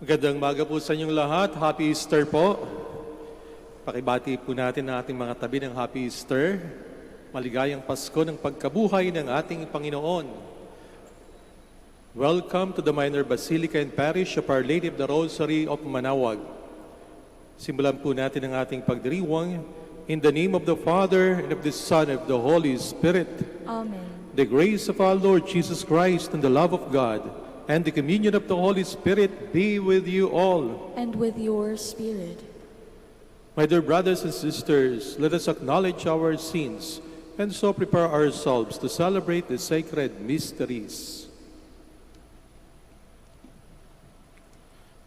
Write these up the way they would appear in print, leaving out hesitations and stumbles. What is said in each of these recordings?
Magandang umaga po sa inyong lahat. Happy Easter po. Pakibati po natin ang ating mga tabi ng Happy Easter. Maligayang Pasko ng pagkabuhay ng ating Panginoon. Welcome to the Minor Basilica and Parish of Our Lady of the Rosary of Manaoag. Simulan po natin ang ating pagdiriwang in the name of the Father, and of the Son, and of the Holy Spirit. Amen. The grace of our Lord Jesus Christ and the love of God and the communion of the Holy Spirit be with you all. And with your spirit. My dear brothers and sisters, let us acknowledge our sins and so prepare ourselves to celebrate the sacred mysteries.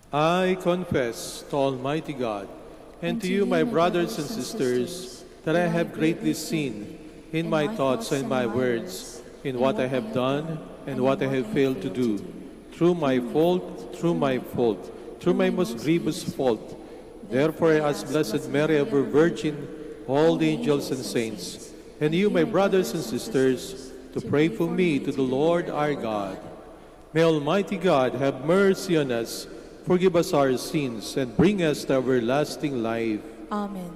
I confess to Almighty God and to you, my brothers and sisters, that I have greatly sinned in my thoughts and my words, in what I have done and what I have failed to do, through my fault, through my most grievous fault. Therefore I ask Blessed Mary, ever Virgin, all the angels and saints, and you, my brothers and sisters, to pray for me to the Lord our God. May Almighty God have mercy on us, forgive us our sins, and bring us to everlasting life. Amen.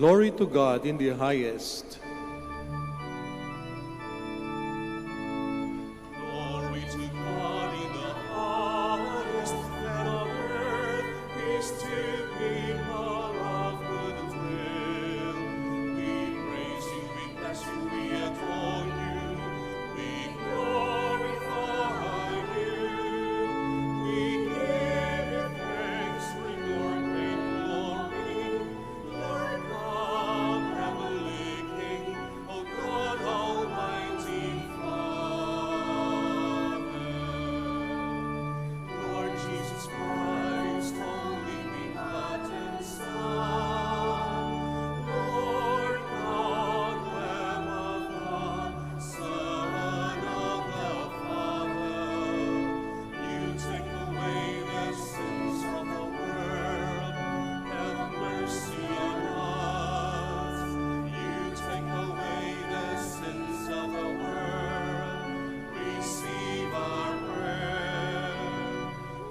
Glory to God in the highest. Glory to God in the highest, and on earth peace to people of good will. We praise you, we bless you, we adore you, we glorify you. We give you thanks for your great glory, Lord God, heavenly King, O God, Almighty Father. Lord Jesus Christ, only begotten Son, Lord God, Lamb of God, Son of the Father, you take away the sins of the world, have mercy on us. You take away the sins of the world, receive our prayer.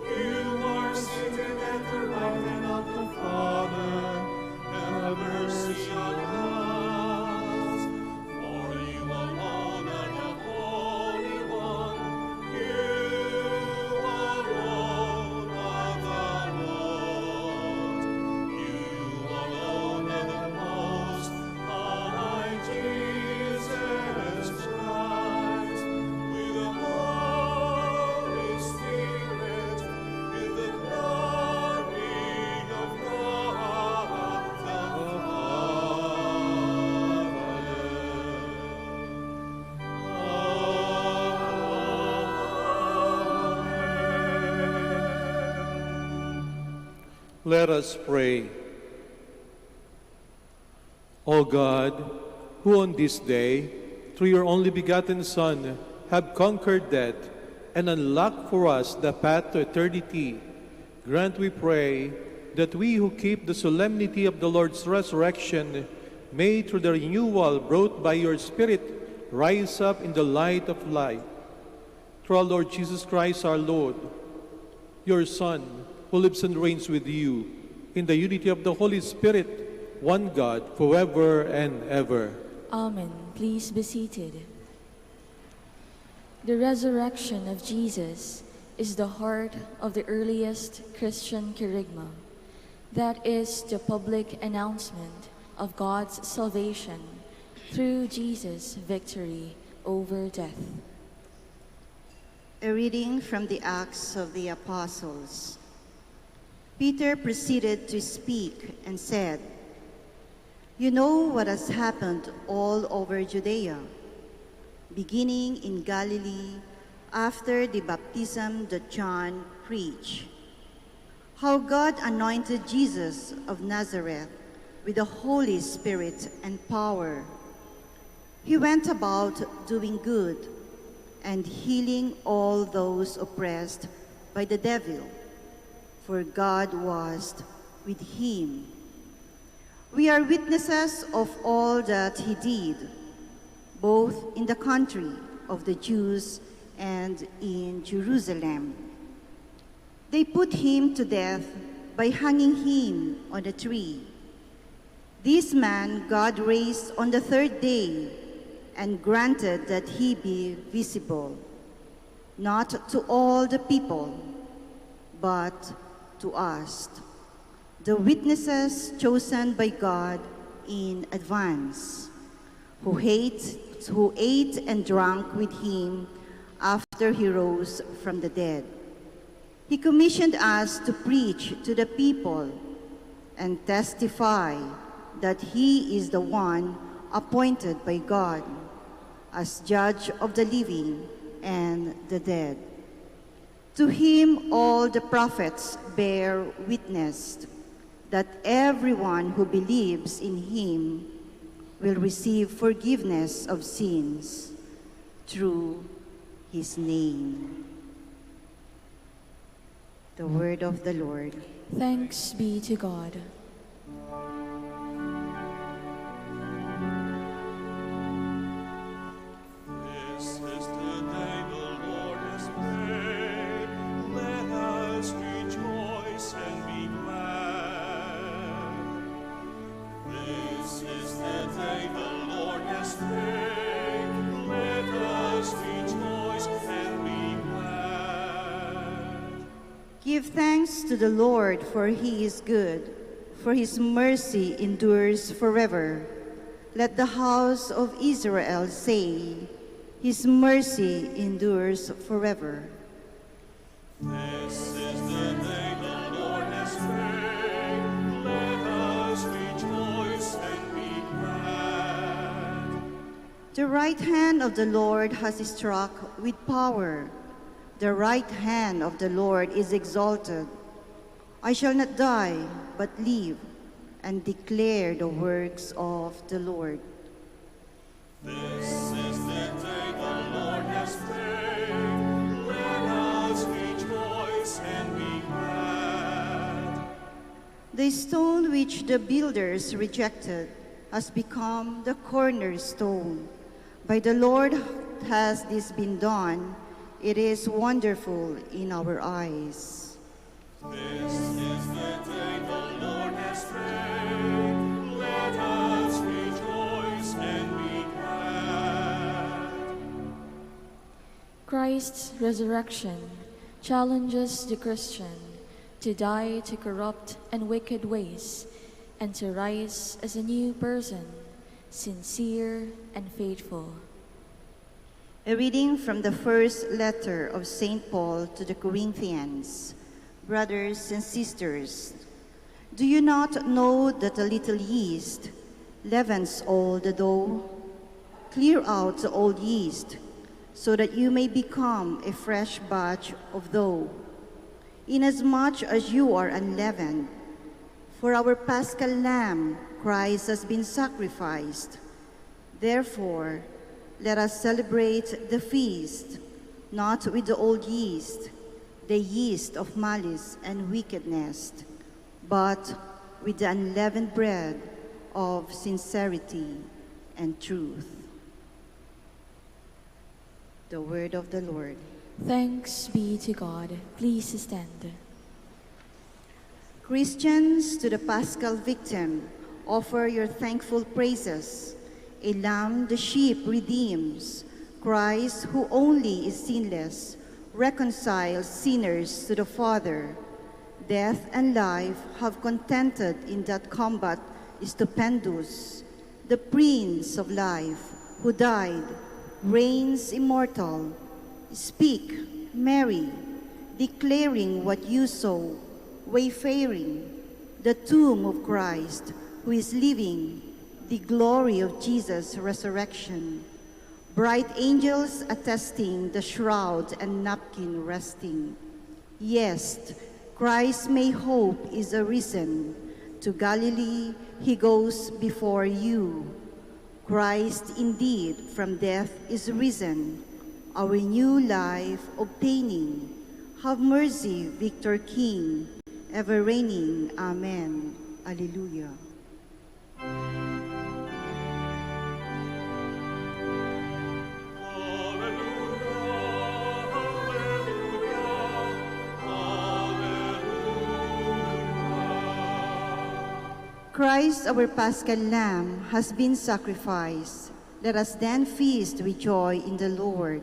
You are seated at the right hand of the Father, have mercy on us. For you alone are the Holy One, you alone are the Lord, you alone are the Most High Jesus Christ, with the Holy Spirit, in the glory of God the Father. Let us pray. O God, who on this day, through your only begotten Son, have conquered death and unlocked for us the path to eternity, grant, we pray, that we who keep the solemnity of the Lord's resurrection may, through the renewal brought by your Spirit, rise up in the light of life. Through our Lord Jesus Christ our Lord, your Son, who lives and reigns with you in the unity of the Holy Spirit, one God, forever and ever. Amen. Please be seated. The resurrection of Jesus is the heart of the earliest Christian kerygma. That is the public announcement of God's salvation through Jesus' victory over death. A reading from the Acts of the Apostles. Peter proceeded to speak and said, "You know what has happened all over Judea, beginning in Galilee after the baptism that John preached. How God anointed Jesus of Nazareth with the Holy Spirit and power. He went about doing good and healing all those oppressed by the devil, for God was with him. We are witnesses of all that he did, both in the country of the Jews and in Jerusalem. They put him to death by hanging him on a tree. This man God raised on the third day and granted that he be visible, not to all the people, but to us, the witnesses chosen by God in advance, who ate and drank with him after he rose from the dead. He commissioned us to preach to the people and testify that he is the one appointed by God as judge of the living and the dead. To him all the prophets bear witness that everyone who believes in him will receive forgiveness of sins through his name." The word of the Lord. Thanks be to God. This is the day the Lord has made. Let us rejoice and be glad. This is the day the Lord has made. Let us rejoice and be glad. Give thanks to the Lord, for he is good, for his mercy endures forever. Let the house of Israel say, his mercy endures forever. This is the day the Lord has made. Let us rejoice and be glad. The right hand of the Lord has struck with power. The right hand of the Lord is exalted. I shall not die, but live and declare the works of the Lord. This is the day the Lord has made. Let us rejoice and be glad. The stone which the builders rejected has become the cornerstone. By the Lord has this been done. It is wonderful in our eyes. This is the day the Lord has made. Let us rejoice and be glad. Christ's resurrection challenges the Christian to die to corrupt and wicked ways and to rise as a new person, sincere and faithful. A reading from the first letter of St. Paul to the Corinthians. Brothers and sisters, do you not know that a little yeast leavens all the dough? Clear out the old yeast, so that you may become a fresh batch of dough, inasmuch as you are unleavened. For our Paschal Lamb, Christ, has been sacrificed. Therefore, let us celebrate the feast, not with the old yeast, the yeast of malice and wickedness, but with the unleavened bread of sincerity and truth. The word of the Lord. Thanks be to God. Please stand. Christians, to the Paschal victim, offer your thankful praises. A lamb the sheep redeems. Christ, who only is sinless, reconciles sinners to the Father. Death and life have contended in that combat stupendous. The Prince of Life, who died, reigns immortal. Speak, Mary, declaring what you saw, wayfaring, the tomb of Christ, who is living, the glory of Jesus' resurrection. Bright angels attesting the shroud and napkin resting. Yes, Christ may hope is arisen. To Galilee he goes before you. Christ indeed from death is risen, our new life obtaining. Have mercy, Victor King, ever reigning. Amen. Alleluia. Christ, our Paschal Lamb, has been sacrificed. Let us then feast with joy in the Lord.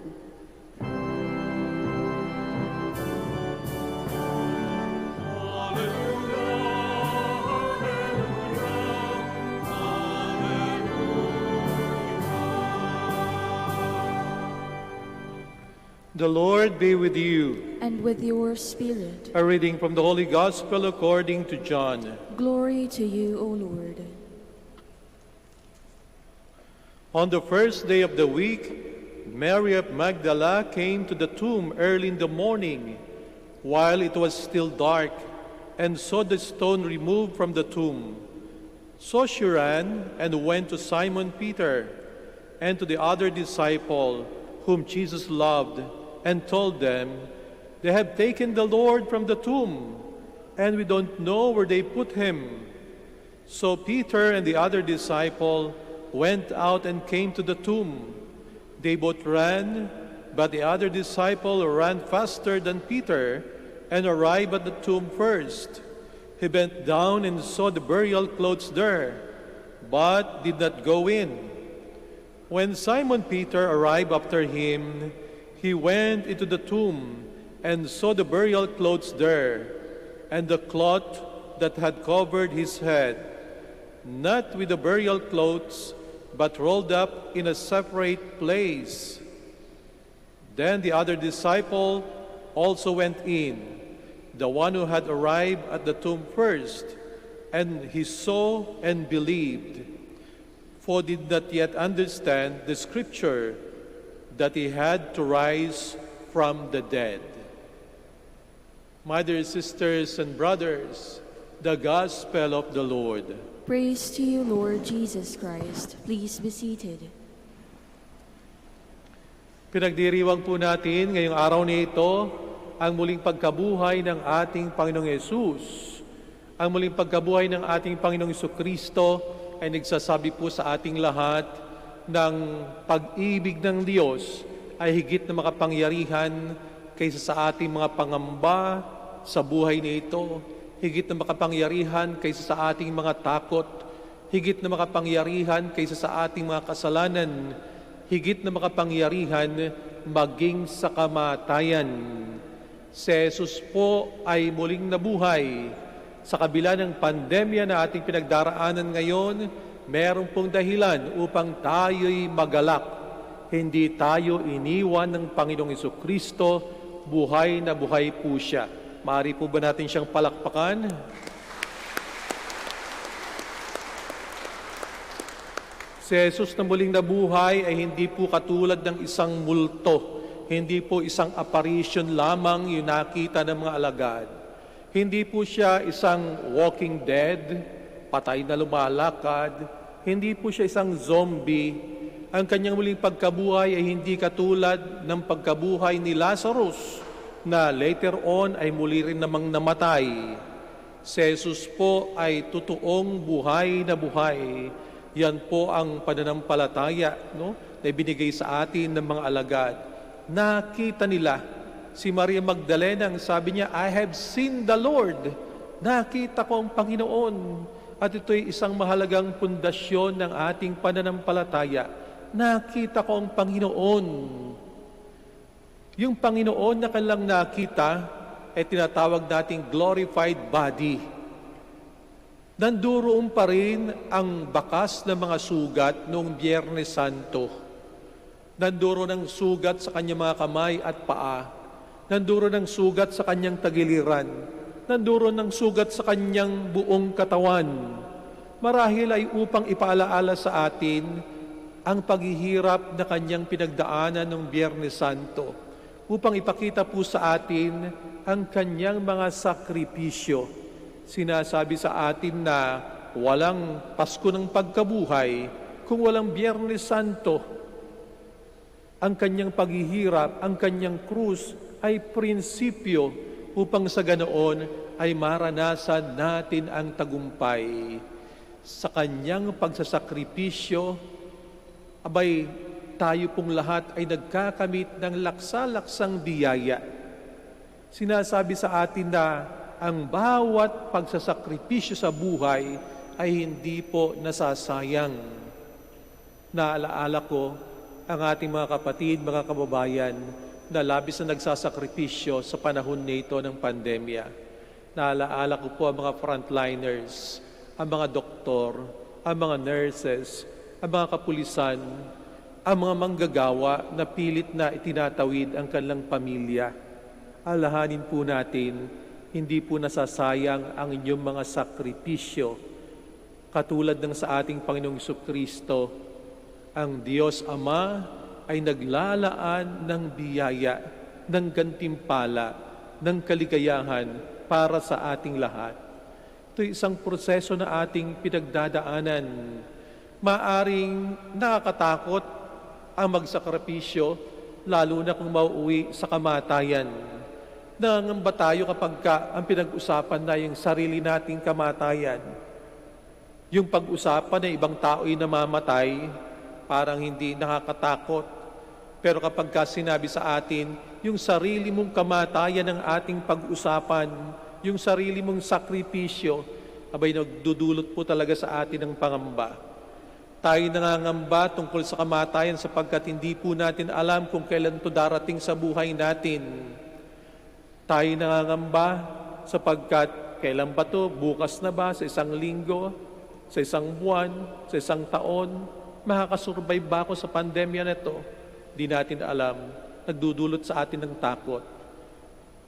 The Lord be with you. And with your spirit. A reading from the Holy Gospel according to John. Glory to you, O Lord. On the first day of the week, Mary of Magdala came to the tomb early in the morning, while it was still dark, and saw the stone removed from the tomb. So she ran and went to Simon Peter and to the other disciple whom Jesus loved, and told them, "They have taken the Lord from the tomb, and we don't know where they put him." So Peter and the other disciple went out and came to the tomb. They both ran, but the other disciple ran faster than Peter and arrived at the tomb first. He bent down and saw the burial clothes there, but did not go in. When Simon Peter arrived after him, he went into the tomb and saw the burial clothes there, and the cloth that had covered his head, not with the burial clothes, but rolled up in a separate place. Then the other disciple also went in, the one who had arrived at the tomb first, and he saw and believed, for did not yet understand the scripture that he had to rise from the dead. My dear sisters and brothers, the Gospel of the Lord. Praise to you, Lord Jesus Christ. Please be seated. Pinagdiriwang po natin ngayong araw na ito ang muling pagkabuhay ng ating Panginoong Yesus. Ang muling pagkabuhay ng ating Panginoong Jesucristo ay nagsasabi po sa ating lahat ng pag-ibig ng Diyos ay higit na makapangyarihan kaysa sa ating mga pangamba sa buhay na ito, higit na makapangyarihan kaysa sa ating mga takot, higit na makapangyarihan kaysa sa ating mga kasalanan, higit na makapangyarihan maging sa kamatayan. Si Jesus po ay muling nabuhay. Sa kabila ng pandemya na ating pinagdaraanan ngayon, meron pong dahilan upang tayo'y magalak. Hindi tayo iniwan ng Panginoong Jesucristo, buhay na buhay po siya. Maaari po ba natin siyang palakpakan? Si Jesus na muling nabuhay ay hindi po katulad ng isang multo. Hindi po isang apparition lamang yung nakita ng mga alagad. Hindi po siya isang walking dead, patay na lumalakad. Hindi po siya isang zombie. Ang kanyang muling pagkabuhay ay hindi katulad ng pagkabuhay ni Lazarus na later on ay muli rin namang namatay. Si Jesus po ay totoong buhay na buhay. Yan po ang pananampalataya, no, na ibinigay sa atin ng mga alagad. Nakita nila si Maria Magdalena, ang sabi niya, "I have seen the Lord." Nakita ko ang Panginoon. At ito'y isang mahalagang pundasyon ng ating pananampalataya. Nakita ko ang Panginoon. Yung Panginoon na kanilang nakita, ay tinatawag nating glorified body. Nanduroon pa rin ang bakas ng mga sugat noong Biyernes Santo. Nanduroon ang sugat sa kanyang mga kamay at paa. Nanduroon ang sugat sa kanyang tagiliran. Nanduroon ang sugat sa kanyang buong katawan. Marahil ay upang ipaalaala sa atin ang paghihirap na kanyang pinagdaanan noong Biyernes Santo, upang ipakita po sa atin ang kanyang mga sakripisyo. Sinasabi sa atin na walang Pasko ng pagkabuhay kung walang Biyernes Santo. Ang kanyang paghihirap, ang kanyang krus ay prinsipyo upang sa ganoon ay maranasan natin ang tagumpay. Sa kanyang pagsasakripisyo, abay, tayo pong lahat ay nagkakamit ng laksa-laksang biyaya. Sinasabi sa atin na ang bawat pagsasakripisyo sa buhay ay hindi po nasasayang. Naalaala ko ang ating mga kapatid, mga kababayan, na labis na nagsasakripisyo sa panahon nito ng pandemya. Naalaala ko po ang mga frontliners, ang mga doktor, ang mga nurses, ang mga kapulisan, ang mga manggagawa na pilit na itinatawid ang kanilang pamilya. Alahanin po natin, hindi po nasasayang ang inyong mga sakripisyo. Katulad ng sa ating Panginoong Jesucristo, ang Diyos Ama ay naglalaan ng biyaya, ng gantimpala, ng kaligayahan para sa ating lahat. Ito'y isang proseso na ating pinagdadaanan. Maaring nakakatakot ang magsakripisyo, lalo na kung mauuwi sa kamatayan. Nangamba tayo kapag ang pinag-usapan na yung sarili nating kamatayan. Yung pag-usapan na ibang tao'y namamatay, parang hindi nakakatakot. Pero kapag sinabi sa atin, yung sarili mong kamatayan ang ating pag-usapan, yung sarili mong sakripisyo, abay nagdudulot po talaga sa atin ng pangamba. Tayo nangangamba tungkol sa kamatayan sapagkat hindi po natin alam kung kailan ito darating sa buhay natin. Tayo nangangamba sapagkat kailan ba ito, bukas na ba, sa isang linggo, sa isang buwan, sa isang taon, makakasurvive ba ako sa pandemya na ito? Di natin alam, nagdudulot sa atin ng takot.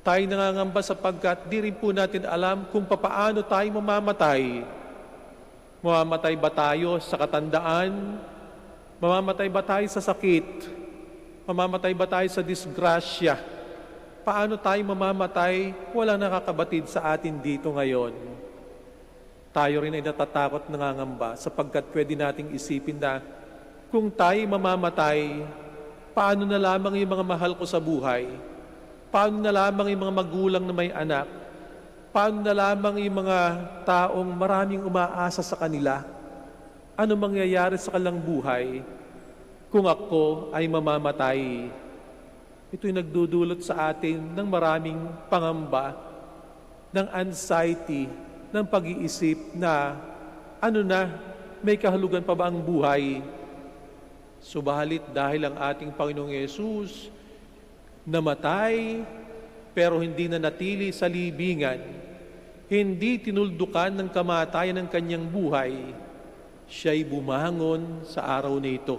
Tayo nangangamba sapagkat di rin po natin alam kung papaano tayo mamamatay. Mamamatay ba tayo sa katandaan? Mamamatay ba tayo sa sakit? Mamamatay ba tayo sa disgrasya? Paano tayo mamamatay? Walang nakakabatid sa atin dito ngayon. Tayo rin ay natatakot, nangangamba sapagkat pwede nating isipin na kung tayo mamamatay, paano na lamang yung mga mahal ko sa buhay? Paano na lamang yung mga magulang na may anak? Paano na lamang yung mga taong maraming umaasa sa kanila? Ano mangyayari sa kanilang buhay kung ako ay mamamatay? Ito'y nagdudulot sa atin ng maraming pangamba, ng anxiety, ng pag-iisip na ano na, may kahulugan pa ba ang buhay? Subalit dahil ang ating Panginoong Yesus namatay, pero hindi na natili sa libingan, hindi tinuldukan ng kamatayan ng kanyang buhay, siya'y bumangon sa araw na ito.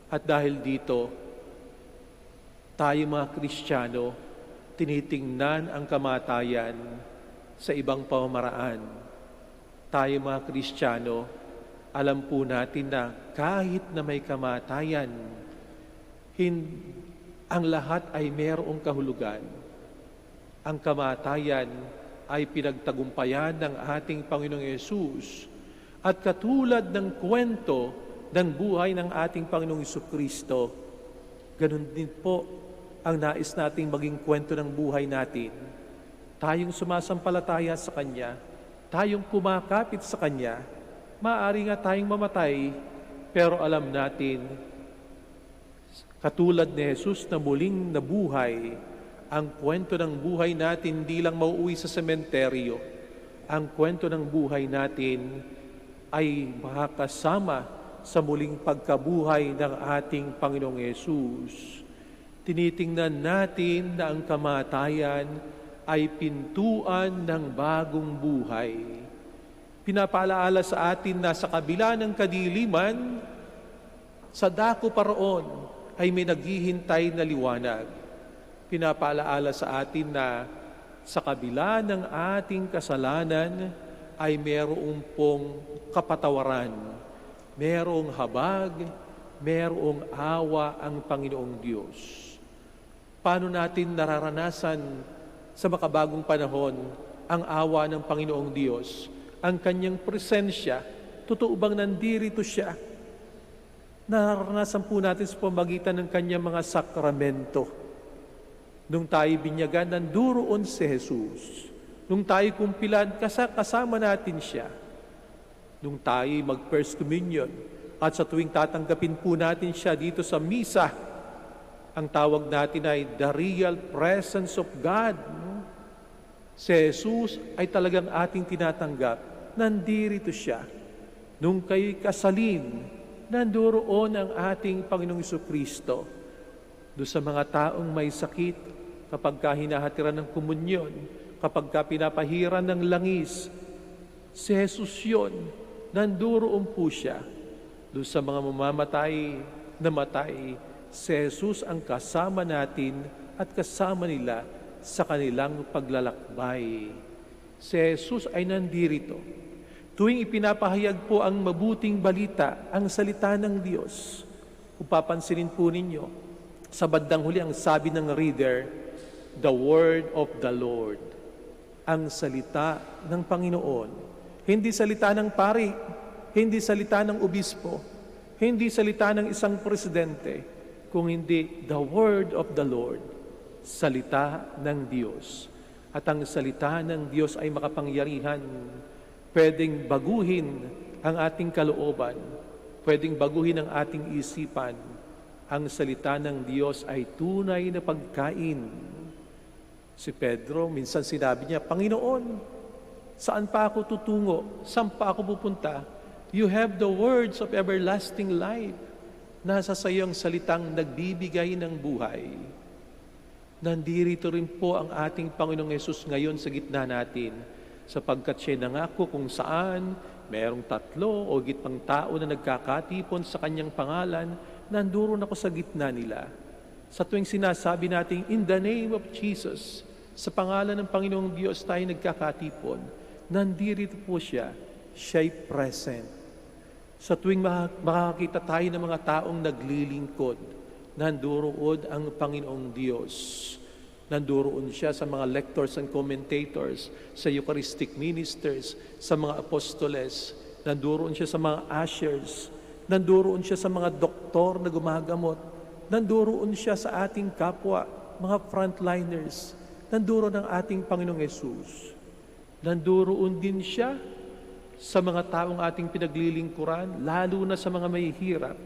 At dahil dito, tayo mga Kristiyano, tinitingnan ang kamatayan sa ibang pamamaraan. Tayo mga Kristiyano, alam po natin na kahit na may kamatayan, ang lahat ay mayroong kahulugan. Ang kamatayan ay pinagtagumpayan ng ating Panginoong Yesus. At katulad ng kwento ng buhay ng ating Panginoong Jesucristo, ganun din po ang nais nating maging kwento ng buhay natin. Tayong sumasampalataya sa Kanya, tayong kumakapit sa Kanya, maaari nga tayong mamatay, pero alam natin, katulad ni Jesus na muling nabuhay, ang kwento ng buhay natin hindi lang mauuwi sa sementeryo. Ang kwento ng buhay natin ay makakasama sa muling pagkabuhay ng ating Panginoong Yesus. Tinitingnan natin na ang kamatayan ay pintuan ng bagong buhay. Pinapaalaala sa atin na sa kabila ng kadiliman, sa dako paroon ay may naghihintay na liwanag. Pinapaalaala sa atin na sa kabila ng ating kasalanan ay merong pong kapatawaran, merong habag, merong awa ang Panginoong Diyos. Paano natin nararanasan sa makabagong panahon ang awa ng Panginoong Diyos, ang kanyang presensya? Totoo bang nandirito siya? Nararanasan po natin sa pamagitan ng kanyang mga sakramento. Nung tayo binyagan, nanduroon si Jesus. Nung tayo kumpilan, kasama natin siya. Nung tayo mag-First Communion, at sa tuwing tatanggapin po natin siya dito sa misa, ang tawag natin ay the real presence of God. Si Jesus ay talagang ating tinatanggap. Nandirito siya. Nung kayo'y kasalin, nanduroon ang ating Panginoong Jesucristo. Doon sa mga taong may sakit, kapag hinahatiran ng komunyon, kapag pinapahiran ng langis, si Jesus yun, nanduroon po siya. Doon sa mga mamamatay, namatay, si Jesus ang kasama natin at kasama nila sa kanilang paglalakbay. Si Jesus ay nandirito. Tuwing ipinapahayag po ang mabuting balita, ang salita ng Diyos, kung papansinin po ninyo, sa bandang huli ang sabi ng reader, the word of the Lord. Ang salita ng Panginoon. Hindi salita ng pari, hindi salita ng obispo, hindi salita ng isang presidente, kung hindi the word of the Lord. Salita ng Diyos. At ang salita ng Diyos ay makapangyarihan. Pwedeng baguhin ang ating kalooban. Pwedeng baguhin ang ating isipan. Ang salita ng Diyos ay tunay na pagkain. Si Pedro, minsan sinabi niya, Panginoon, saan pa ako tutungo? Saan pa ako pupunta? You have the words of everlasting life. Nasa sa iyo ang salitang nagbibigay ng buhay. Nandirito rin po ang ating Panginoong Yesus ngayon sa gitna natin, sapagkat siya nangako kung saan mayroong 3 o gitpang tao na nagkakatipon sa kanyang pangalan, nanduron ako sa gitna nila. Sa tuwing sinasabi natin, in the name of Jesus, sa pangalan ng Panginoong Diyos tayo nagkakatipon, nandirito po siya, siya'y present. Sa tuwing makakita tayo ng mga taong naglilingkod, nanduroon ang Panginoong Diyos. Nanduroon siya sa mga lectors and commentators, sa Eucharistic ministers, sa mga apostoles. Nanduroon siya sa mga ushers. Nanduroon siya sa mga doktor na gumagamot. Nanduroon siya sa ating kapwa, mga frontliners. Nanduroon ang ating Panginoong Yesus. Nanduroon din siya sa mga taong ating pinaglilingkuran, lalo na sa mga mahihirap.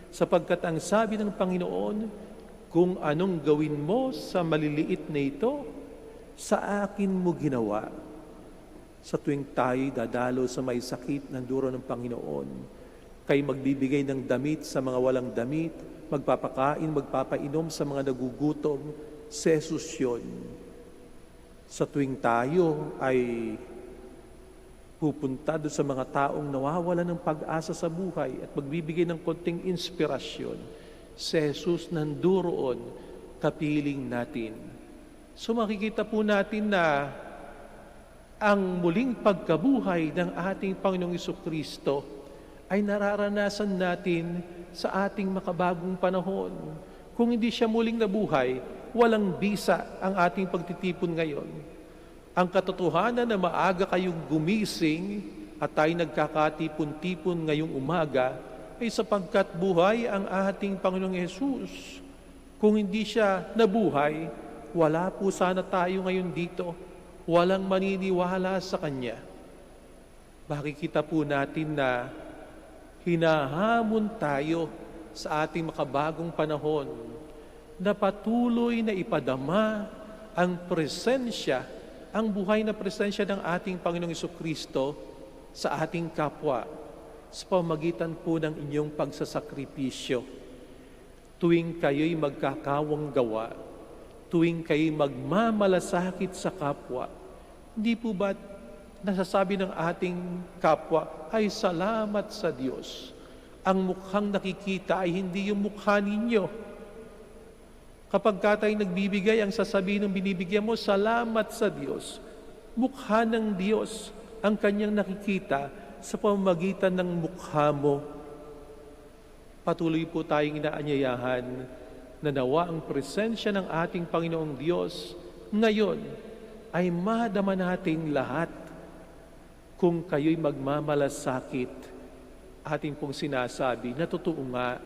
Sapagkat ang sabi ng Panginoon, kung anong gawin mo sa maliliit na ito, sa akin mo ginawa. Sa tuwing tayo dadalo sa may sakit, nanduro ng Panginoon, kay magbibigay ng damit sa mga walang damit, magpapakain, magpapainom sa mga nagugutom, si Jesus yun. Sa tuwing tayo ay pupunta doon sa mga taong nawawala ng pag-asa sa buhay at magbibigay ng konting inspirasyon, si Jesus nanduroon kapiling natin. So makikita po natin na ang muling pagkabuhay ng ating Panginoong Jesucristo ay nararanasan natin sa ating makabagong panahon. Kung hindi siya muling nabuhay, walang bisa ang ating pagtitipon ngayon. Ang katotohanan na maaga kayong gumising at tayo nagkakatipon-tipon ngayong umaga ay sapagkat buhay ang ating Panginoong Yesus. Kung hindi siya nabuhay, wala po sana tayo ngayon dito. Walang maniniwala sa Kanya. Makikita po natin na hinahamon tayo sa ating makabagong panahon na patuloy na ipadama ang presensya, ang buhay na presensya ng ating Panginoong Jesucristo sa ating kapwa sa pamagitan po ng inyong pagsasakripisyo. Tuwing kayo'y magkakawang gawa, tuwing kayo magmamalasakit sa kapwa, hindi po ba nasasabi ng ating kapwa, ay salamat sa Diyos. Ang mukhang nakikita ay hindi yung mukha ninyo. Kapag ka tayo nagbibigay, ang sasabihin ng binibigyan mo, salamat sa Diyos. Mukha ng Diyos ang kanyang nakikita sa pamamagitan ng mukha mo. Patuloy po tayong inaanyayahan na nawa ang presensya ng ating Panginoong Diyos ngayon ay madama nating lahat. Kung kayo'y magmamalasakit, ating pong sinasabi na totoo nga,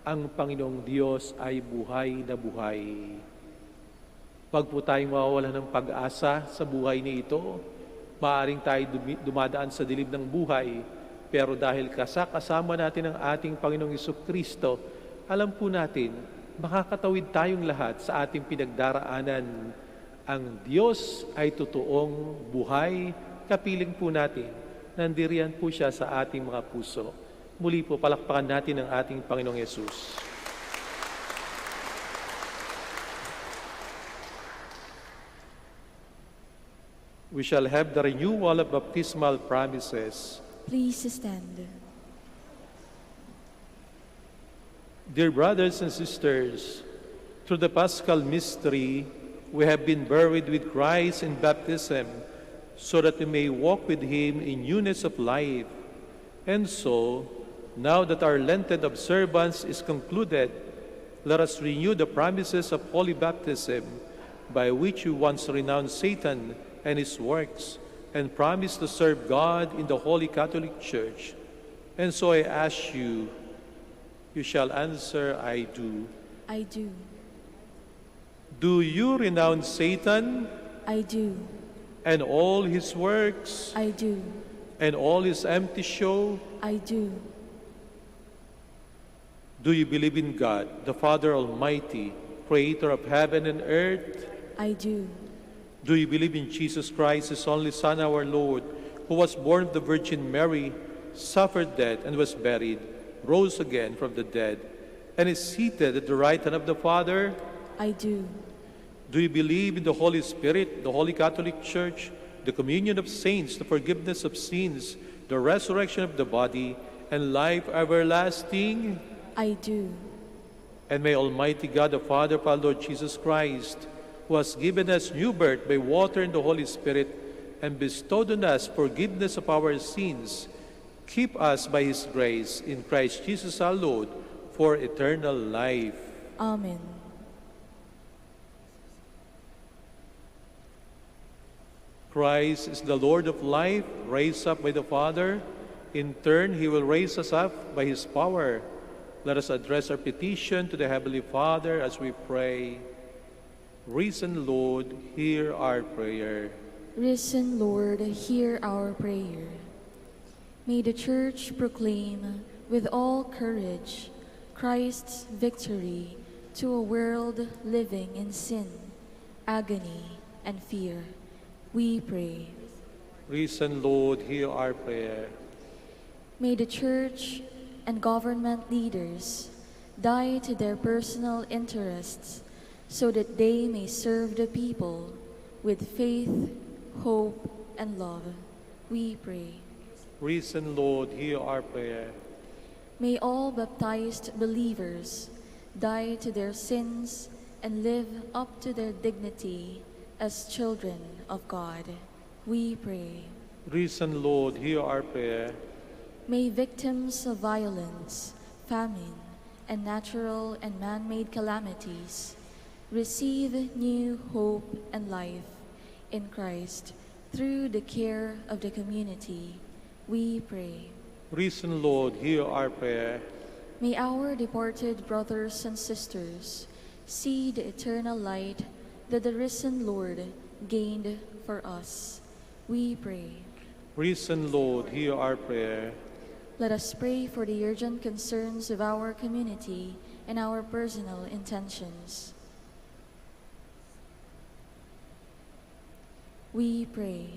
ang Panginoong Diyos ay buhay na buhay. Wag po tayong mawawala ng pag-asa sa buhay na ito. Maaring tayo dumadaan sa dilim ng buhay, pero dahil kasama natin ang ating Panginoong Jesucristo, alam po natin, makakatawid tayong lahat sa ating pinagdaraanan. Ang Diyos ay totoong buhay, kapiling po natin. Nandiriyan po siya sa ating mga puso. Muli po, palakpakan natin ang ating Panginoong Yesus. We shall have the renewal of baptismal promises. Please stand. Dear brothers and sisters, through the Paschal mystery, we have been buried with Christ in baptism, so that we may walk with Him in newness of life. And so, now that our Lenten observance is concluded, let us renew the promises of holy baptism, by which we once renounced Satan and his works, and promised to serve God in the Holy Catholic Church. And so I ask you, you shall answer, I do. I do. Do you renounce Satan I do. and all his works I do. and all his empty show? I do. Do you believe in God, the Father Almighty, creator of heaven and earth? I do. Do you believe in Jesus Christ, His only Son, our Lord, who was born of the Virgin Mary, suffered death, and was buried, rose again from the dead, and is seated at the right hand of the Father? I do. Do you believe in the Holy Spirit, the Holy Catholic Church, the communion of saints, the forgiveness of sins, the resurrection of the body, and life everlasting? I do. And may Almighty God, the Father of our Lord Jesus Christ, who has given us new birth by water and the Holy Spirit, and bestowed on us forgiveness of our sins, keep us by His grace in Christ Jesus our Lord for eternal life. Amen. Christ is the Lord of life, raised up by the Father. In turn, He will raise us up by His power. Let us address our petition to the Heavenly Father as we pray. Risen Lord, hear our prayer. Risen Lord, hear our prayer. May the Church proclaim with all courage Christ's victory to a world living in sin, agony, and fear. We pray. Risen Lord, hear our prayer. May the Church and government leaders die to their personal interests so that they may serve the people with faith, hope, and love. We pray. Risen Lord, hear our prayer. May all baptized believers die to their sins and live up to their dignity as children of God. We pray. Risen Lord, hear our prayer. May victims of violence, famine, and natural and man-made calamities receive new hope and life in Christ through the care of the community. We pray. Risen Lord, hear our prayer. May our departed brothers and sisters see the eternal light that the risen Lord gained for us. We pray. Risen Lord, hear our prayer. Let us pray for the urgent concerns of our community and our personal intentions. We pray.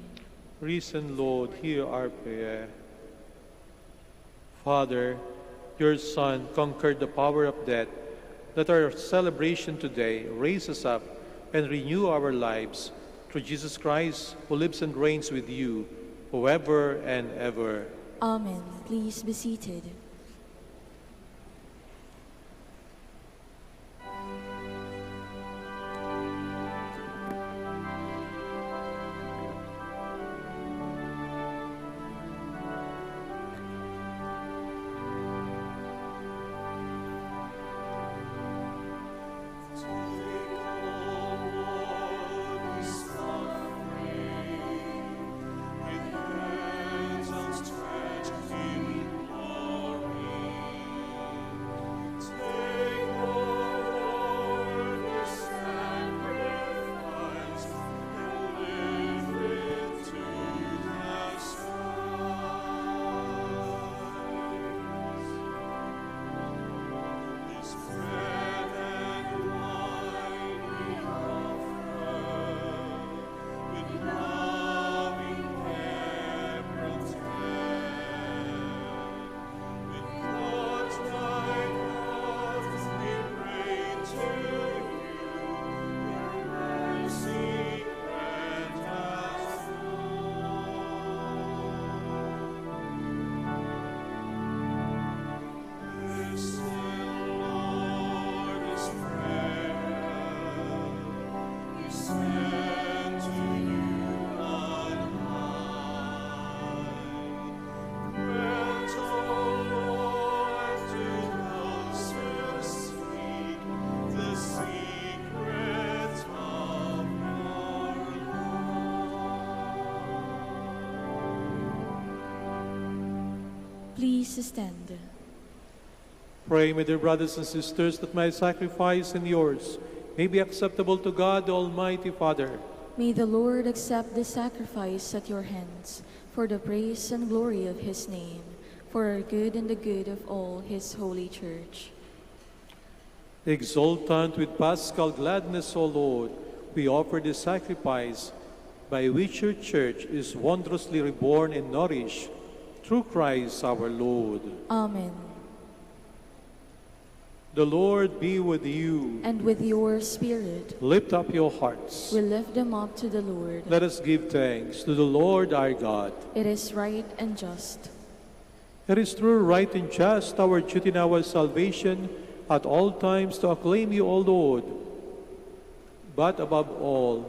Risen Lord, hear our prayer. Father, your Son conquered the power of death. Let our celebration today raise us up and renew our lives. Through Jesus Christ, who lives and reigns with you, forever and ever. Amen. Please be seated. Please stand. Pray, my dear brothers and sisters, that my sacrifice and yours may be acceptable to God, the Almighty Father. May the Lord accept the sacrifice at your hands for the praise and glory of his name, for our good and the good of all his holy church. Exultant with paschal gladness, O Lord, we offer this sacrifice by which your church is wondrously reborn and nourished through Christ our Lord. Amen. The Lord be with you. And with your spirit. Lift up your hearts. We lift them up to the Lord. Let us give thanks to the Lord our God. It is right and just. It is true, right, and just, our duty and our salvation, at all times to acclaim you, O Lord, but above all,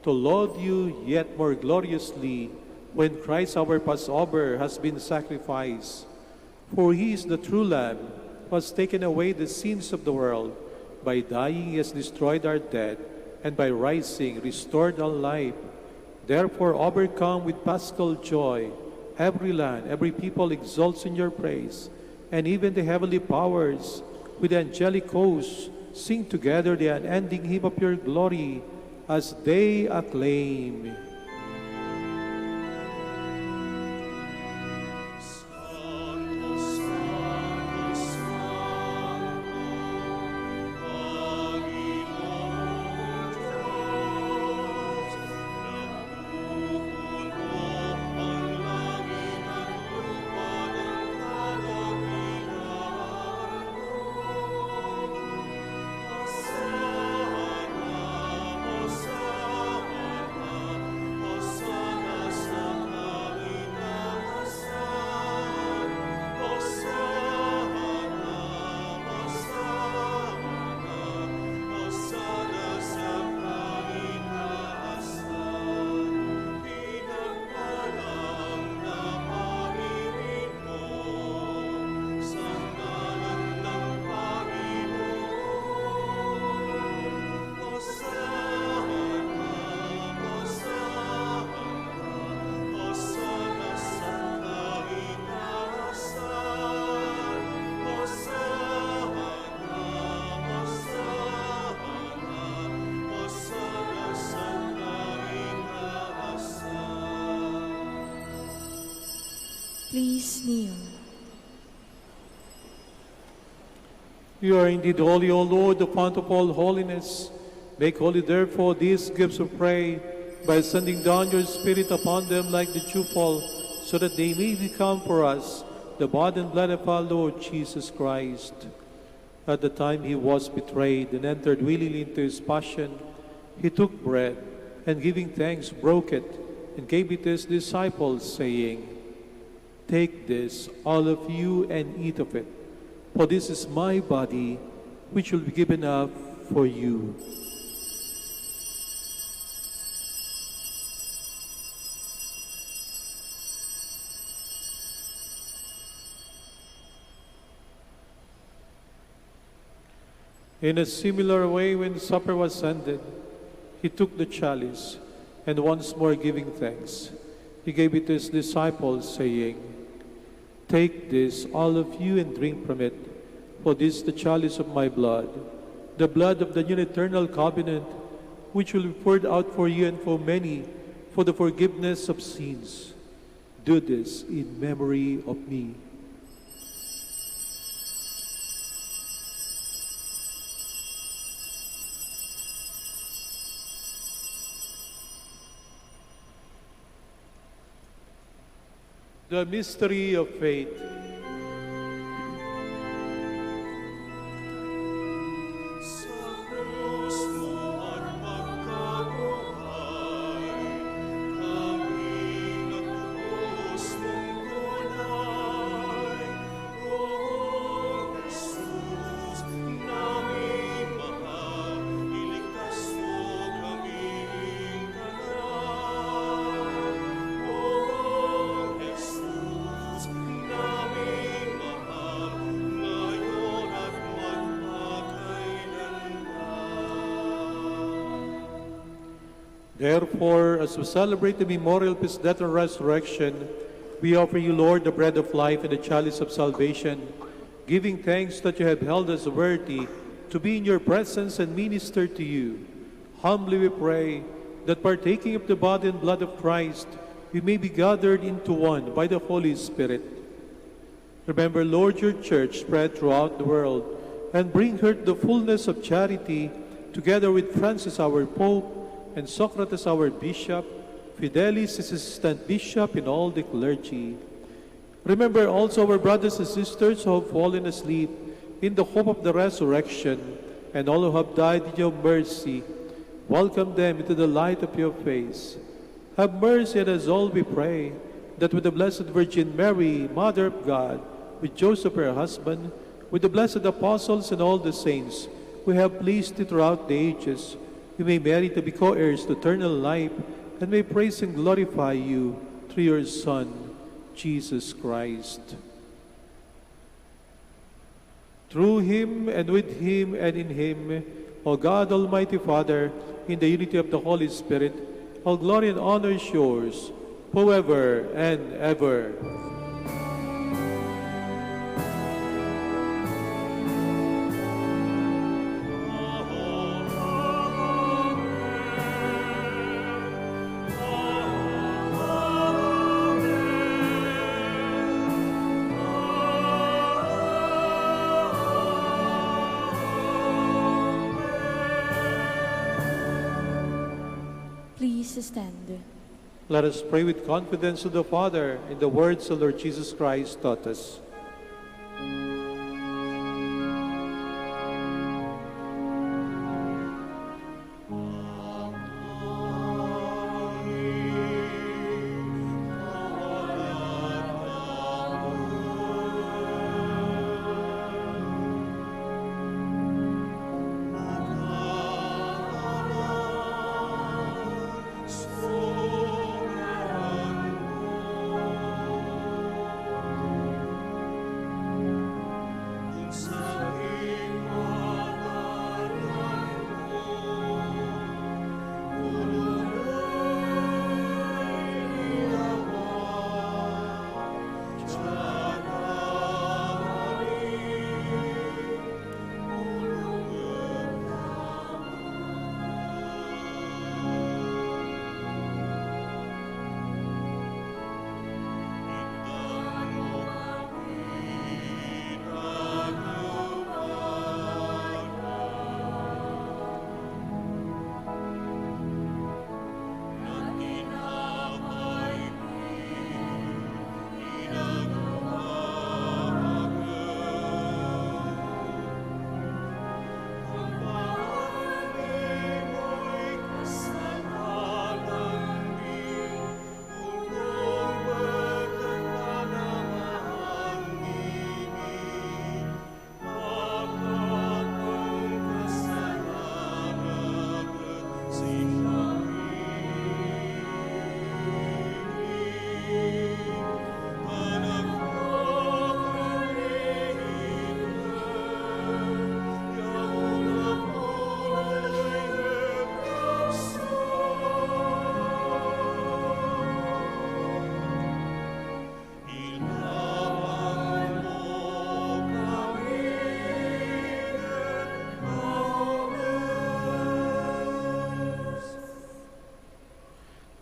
to laud you yet more gloriously when Christ our Passover has been sacrificed. For he is the true Lamb who has taken away the sins of the world. By dying he has destroyed our death, and by rising restored our life. Therefore, overcome with paschal joy, every land, every people exalts in your praise, and even the heavenly powers with the angelic hosts sing together the unending hymn of your glory as they acclaim. Please kneel. You are indeed holy, O Lord, the fount of all holiness. Make holy, therefore, these gifts of prayer by sending down your Spirit upon them like the dewfall, so that they may become for us the body and blood of our Lord Jesus Christ. At the time he was betrayed and entered willingly into his passion, He took bread, and giving thanks, broke it, and gave it to his disciples, saying, "Take this, all of you, and eat of it, for this is my body, which will be given up for you." In a similar way, when supper was ended, he took the chalice, and once more giving thanks, he gave it to his disciples, saying, "Take this, all of you, and drink from it, for this is the chalice of my blood, the blood of the new eternal covenant, which will be poured out for you and for many for the forgiveness of sins. Do this in memory of me." The mystery of faith. Sa krus mo at pagkabuhay, kami nagubos mong kulay. O Jesus, namin mahal, iligtas mo kaming tanan. O Jesus, namin mahal, ngayon at magpakailanman. Therefore, as we celebrate the memorial of his death and resurrection, we offer you, Lord, the bread of life and the chalice of salvation, giving thanks that you have held us worthy to be in your presence and minister to you. Humbly we pray that partaking of the body and blood of Christ, we may be gathered into one by the Holy Spirit. Remember, Lord, your church spread throughout the world, and bring her to the fullness of charity, together with Francis our Pope, and Socrates our Bishop, Fidelis his assistant bishop, and all the clergy. Remember also our brothers and sisters who have fallen asleep in the hope of the resurrection, and all who have died in your mercy. Welcome them into the light of your face. Have mercy on us all, we pray, that with the Blessed Virgin Mary, Mother of God, with Joseph her husband, with the blessed apostles and all the saints, who have pleased you throughout the ages, we may merit to be co-heirs to eternal life, and may praise and glorify you through your Son, Jesus Christ. Through him, and with him, and in him, O God, Almighty Father, in the unity of the Holy Spirit, all glory and honor is yours, forever and ever. Please stand. Let us pray with confidence to the Father in the words the Lord Jesus Christ taught us.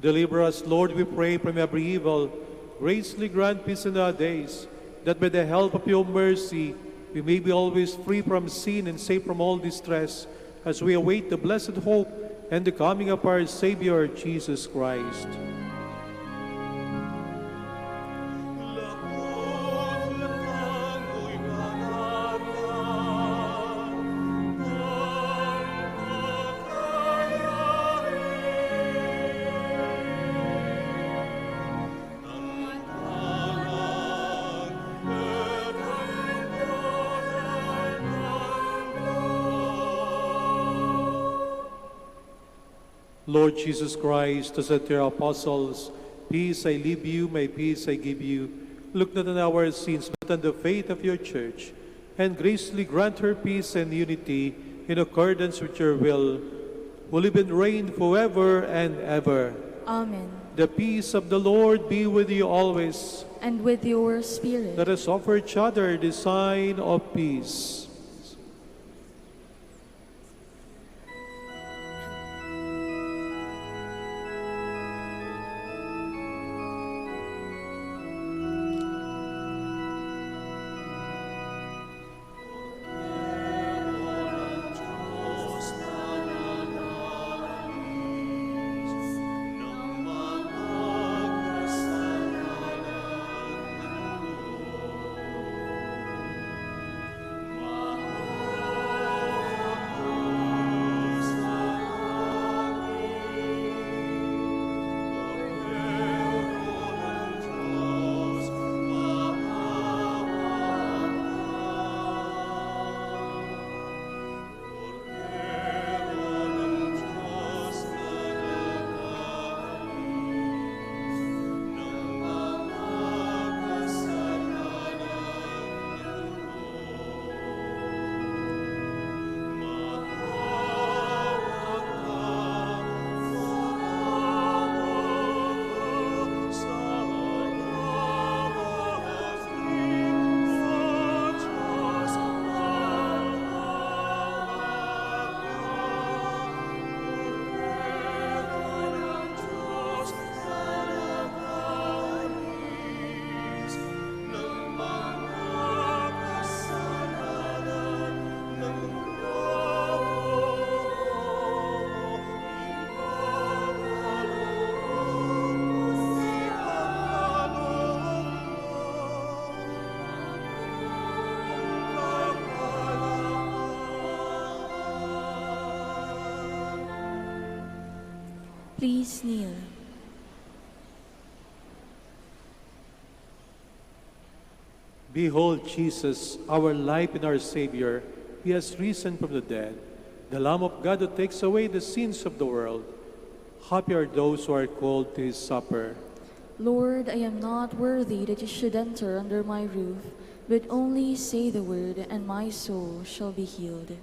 Deliver us, Lord, we pray, from every evil. Graciously grant peace in our days, that by the help of your mercy we may be always free from sin and safe from all distress, as we await the blessed hope and the coming of our Savior, Jesus Christ. Lord Jesus Christ, as said to your apostles, peace I leave you, my peace I give you. Look not on our sins, but on the faith of your church, and graciously grant her peace and unity in accordance with your will, who live and reign forever and ever. Amen. The peace of the Lord be with you always. And with your spirit. Let us offer each other the sign of peace. Please kneel. Behold Jesus, our life and our Savior. He has risen from the dead, the Lamb of God who takes away the sins of the world. Happy are those who are called to his supper. Lord, I am not worthy that you should enter under my roof, but only say the word, and my soul shall be healed.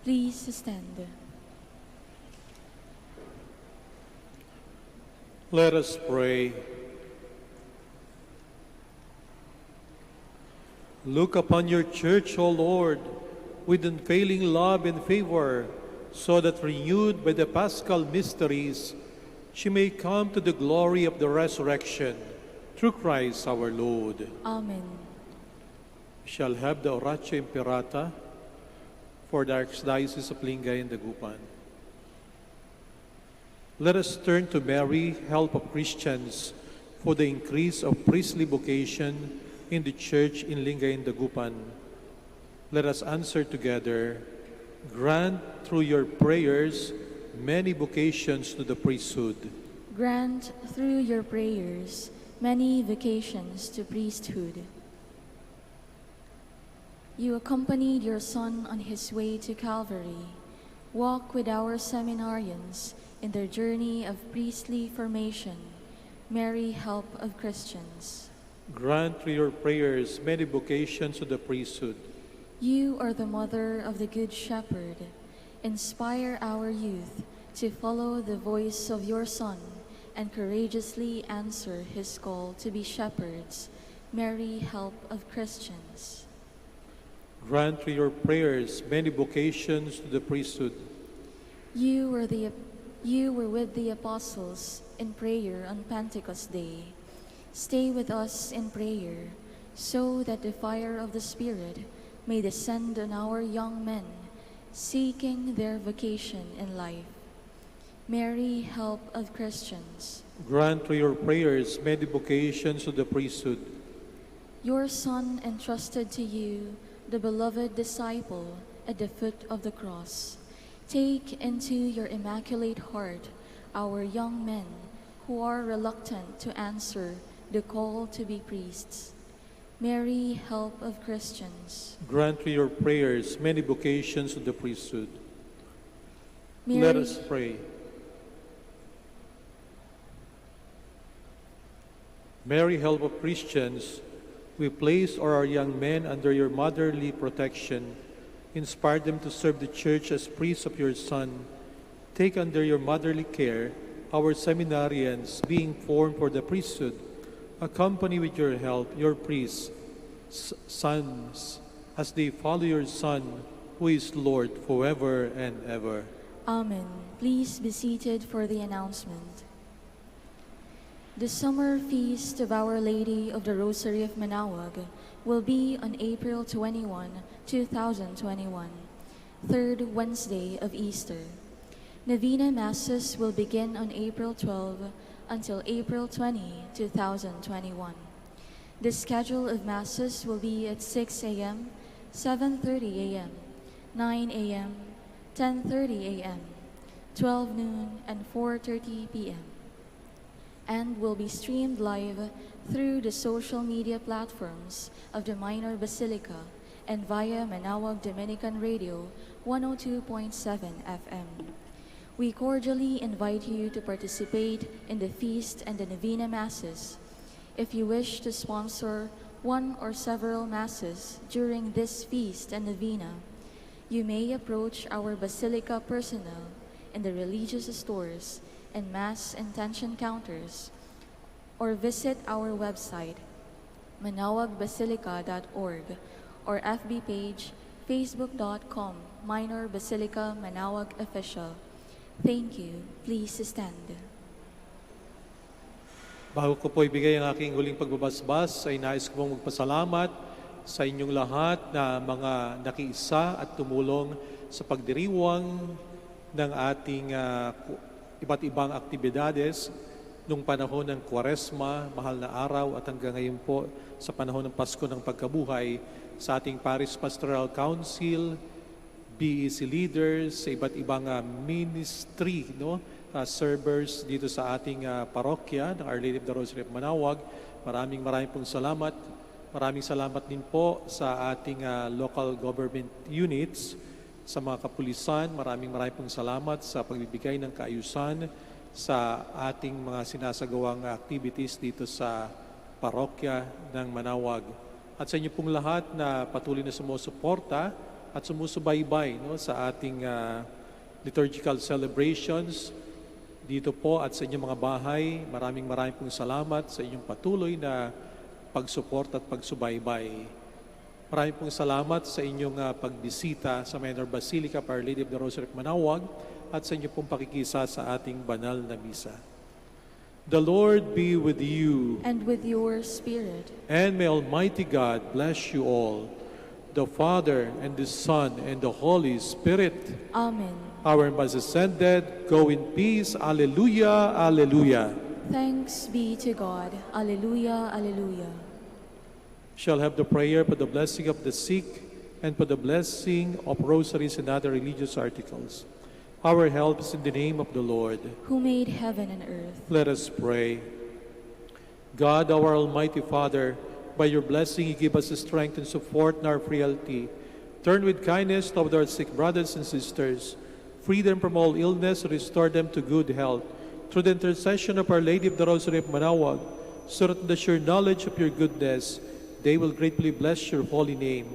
Please stand. Let us pray. Look upon your church, O Lord, with unfailing love and favor, so that renewed by the paschal mysteries, she may come to the glory of the resurrection, through Christ our Lord. Amen. We shall have the Oratio Imperata for the Archdiocese of Lingay and Dagupan. Let us turn to Mary, help of Christians, for the increase of priestly vocation in the Church in Lingay and Dagupan. Let us answer together, grant through your prayers many vocations to the priesthood. Grant through your prayers many vocations to priesthood. You accompanied your Son on his way to Calvary. Walk with our seminarians in their journey of priestly formation. Mary, help of Christians. Grant through your prayers many vocations to the priesthood. You are the mother of the Good Shepherd. Inspire our youth to follow the voice of your Son and courageously answer his call to be shepherds. Mary, help of Christians. Grant through your prayers many vocations to the priesthood. You were with the apostles in prayer on Pentecost Day. Stay with us in prayer, so that the fire of the Spirit may descend on our young men, seeking their vocation in life. Mary, help of Christians. Grant through your prayers many vocations to the priesthood. Your Son entrusted to you the beloved disciple at the foot of the cross. Take into your immaculate heart our young men who are reluctant to answer the call to be priests. Mary, help of Christians. Grant through your prayers many vocations to the priesthood. Mary, Let us pray. Mary, help of Christians, we place our young men under your motherly protection. Inspire them to serve the Church as priests of your Son. Take under your motherly care our seminarians being formed for the priesthood. Accompany with your help your priests, sons, as they follow your Son, who is Lord forever and ever. Amen. Please be seated for the announcement. The summer feast of Our Lady of the Rosary of Manaoag will be on April 21, 2021, third Wednesday of Easter. Novena Masses will begin on April 12 until April 20, 2021. The schedule of Masses will be at 6 a.m., 7:30 a.m., 9 a.m., 10:30 a.m., 12 noon, and 4:30 p.m. and will be streamed live through the social media platforms of the Minor Basilica and via Manaoag Dominican Radio 102.7 FM. We cordially invite you to participate in the feast and the Novena Masses. If you wish to sponsor one or several Masses during this feast and Novena, you may approach our Basilica personnel in the religious stores and Mass intention counters, or visit our website, manaoagbasilica.org, or FB page, facebook.com, Minor Basilica Manaoag Official. Thank you. Please stand. Bago ko po ibigay ang aking huling pagbabasbas, ay nais ko pong magpasalamat sa inyong lahat na mga nakiisa at tumulong sa pagdiriwang ng ating iba't ibang aktibidades nung panahon ng Kwaresma, mahal na araw, at hanggang ngayon po sa panahon ng Pasko ng Pagkabuhay sa ating Parish Pastoral Council, BEC leaders, sa iba't ibang ministry, servers dito sa ating parokya ng Our Lady of the Rosary of Manaoag. Maraming pong salamat. Maraming salamat din po sa ating local government units, sa mga kapulisan. Maraming pong salamat sa pagbibigay ng kaayusan sa ating mga sinasagawang activities dito sa parokya ng Manaoag. At sa inyo pong lahat na patuloy na sumusuporta at sumusubaybay sa ating liturgical celebrations dito po at sa inyong mga bahay. Maraming pong salamat sa inyong patuloy na pagsuporta at pagsubaybay. Maraming pong salamat sa inyong pagbisita sa Minor Basilica of Our Lady of the Rosary of Manaoag at sa inyong pong pakikisa sa ating banal na misa. The Lord be with you. And with your spirit. And may Almighty God bless you all, the Father, and the Son, and the Holy Spirit. Amen. Our Mass is ended. Go in peace. Alleluia, alleluia. Thanks be to God. Alleluia, alleluia. Shall have the prayer for the blessing of the sick and for the blessing of rosaries and other religious articles. Our help is in the name of the Lord, who made heaven and earth. Let us pray. God, our Almighty Father, by your blessing you give us the strength and support in our frailty. Turn with kindness toward our sick brothers and sisters. Free them from all illness, restore them to good health. Through the intercession of Our Lady of the Rosary of Manaoag, so that in the sure knowledge of your goodness, they will gratefully bless your holy name.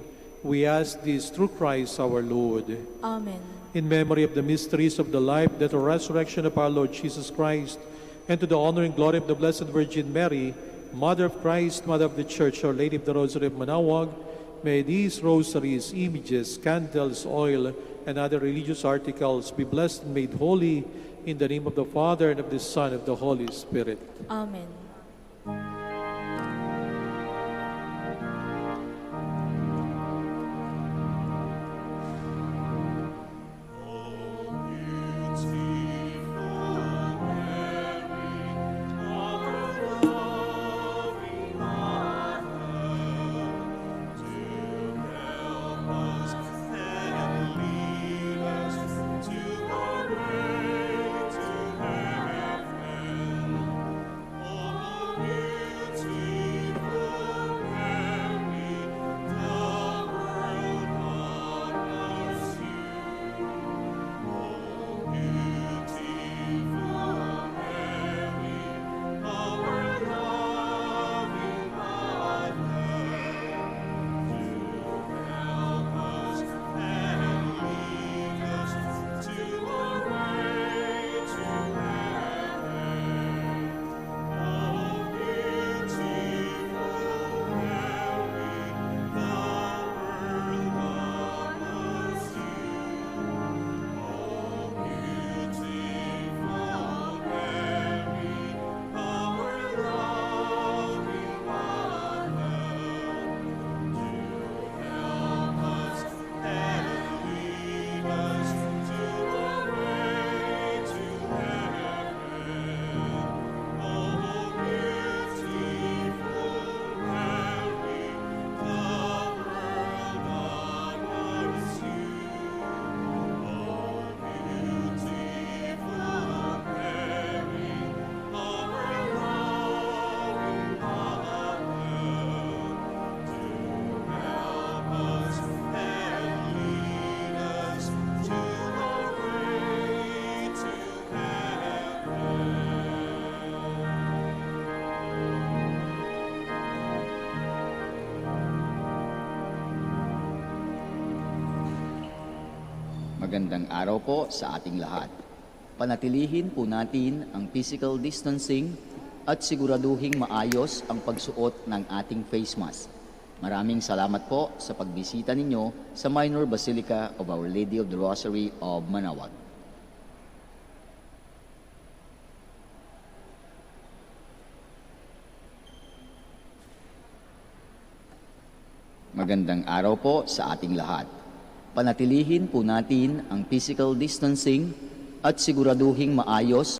We ask this through Christ our Lord. Amen. In memory of the mysteries of the life, death, and resurrection of our Lord Jesus Christ, and to the honor and glory of the Blessed Virgin Mary, Mother of Christ, Mother of the Church, Our Lady of the Rosary of Manaoag, may these rosaries, images, candles, oil, and other religious articles be blessed and made holy in the name of the Father, and of the Son, and of the Holy Spirit. Amen. Magandang araw po sa ating lahat. Panatilihin po natin ang physical distancing at siguraduhing maayos ang pagsuot ng ating face mask. Maraming salamat po sa pagbisita ninyo sa Minor Basilica of Our Lady of the Rosary of Manaoag. Magandang araw po sa ating lahat. Panatilihin po natin ang physical distancing at siguraduhing maayos